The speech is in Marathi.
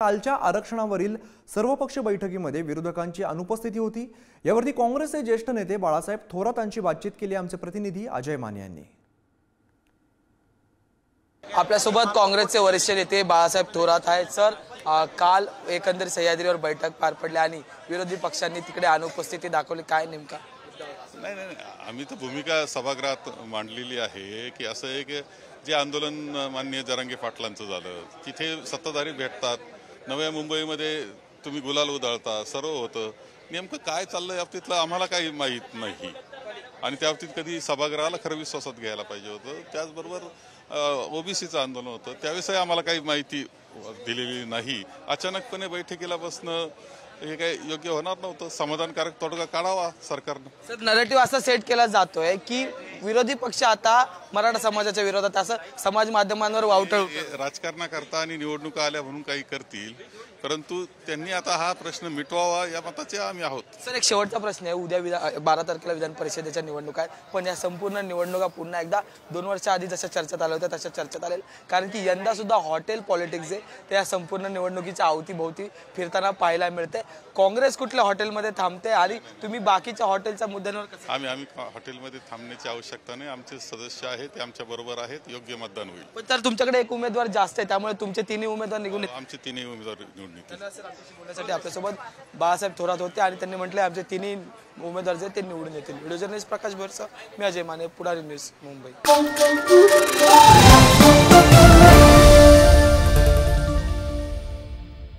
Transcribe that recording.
कालच्या आरक्षणावरील सर्वपक्षीय बैठकीमध्ये विरोधकांची अनुपस्थिती होती। यावरती काँग्रेसचे ज्येष्ठ नेते बाळासाहेब थोरात यांची बातचीत केली आमचे प्रतिनिधी अजय माने यांनी। आपल्यासोबत काँग्रेसचे वरिष्ठ नेते बाळासाहेब थोरात आहेत। सर, काल एकंदर सह्याद्रीवर बैठक पार पडली आणि विरोधी पक्षांनी तिकडे अनुपस्थिती दाखवली, काय नेमका? नाही, आम्ही तर भूमिका सभागृहात मांडलेली आहे की असं आहे की जे आंदोलन माननीय जरांगे पाटलांचं झालं, तिथे सत्ताधारी भेटतात, नव्या मुंबईमध्ये तुम्ही गुलाल उधळता, सर्व होतं, नेमकं काय चाललंय याबाबतीतलं आम्हाला काही माहीत नाही आणि त्या बाबतीत कधी सभागृहाला खरं विश्वासात घ्यायला पाहिजे होतं। त्याचबरोबर ओबीसीचं आंदोलन होतं, त्याविषयी आम्हाला काही माहिती दिलेली नाही। अचानकपणे बैठकीला बसणं हे काही योग्य होणार नव्हतं। समाधानकारक तोडगा काढावा सरकारनं। सर, नरेटिव्ह असा सेट केला जातोय की विरोधी पक्ष आता मराठा समाजाच्या विरोधात असं समाज माध्यमांवर वावटळ राजकारणाकरता आणि निवडणुका आल्या म्हणून काही करतील, परंतु त्यांनी आता हा प्रश्न मिटवावा या मताचे आम्ही आहोत। सर, एक शेवटचा प्रश्न आहे, उद्या 12 तारखेला विधान परिषदेच्या निवडणुका आहेत, पण या संपूर्ण निवडणुका पुन्हा एकदा 2 वर्षाआधी जशा चर्चेत आल्या होत्या तशा चर्चेत आलेल, कारण की यंदा सुद्धा हॉटेल पॉलिटिक्स आहे त्या संपूर्ण निवडणुकीच्या अवतीभोवती फिरताना पाहायला मिळते। काँग्रेस कुठल्या हॉटेलमध्ये थांबते आणि तुम्ही बाकीच्या हॉटेलच्या मुद्द्यांवर कसं? आम्ही हॉटेलमध्ये थांबण्याची आवश्यकता नाही, आमचे सदस्य आहेत ते आमच्या बरोबर आहेत, योग्य मतदान होईल। पण तर तुमच्याकडे एक उमेदवार जास्त आहे, त्यामुळे तुमचे 3 उमेदवार निघून आमचे 3 उमेदवार निवडून येतील। बोलण्यासाठी आपल्यासोबत बाळासाहेब थोरात होते आणि त्यांनी म्हटले आमचे 3 उमेदवार जे ते निवडून येतील। व्हिडिओ जर्नलिस्ट प्रकाश भरसा, मी अजय माने, पुढारी न्यूज, मुंबई।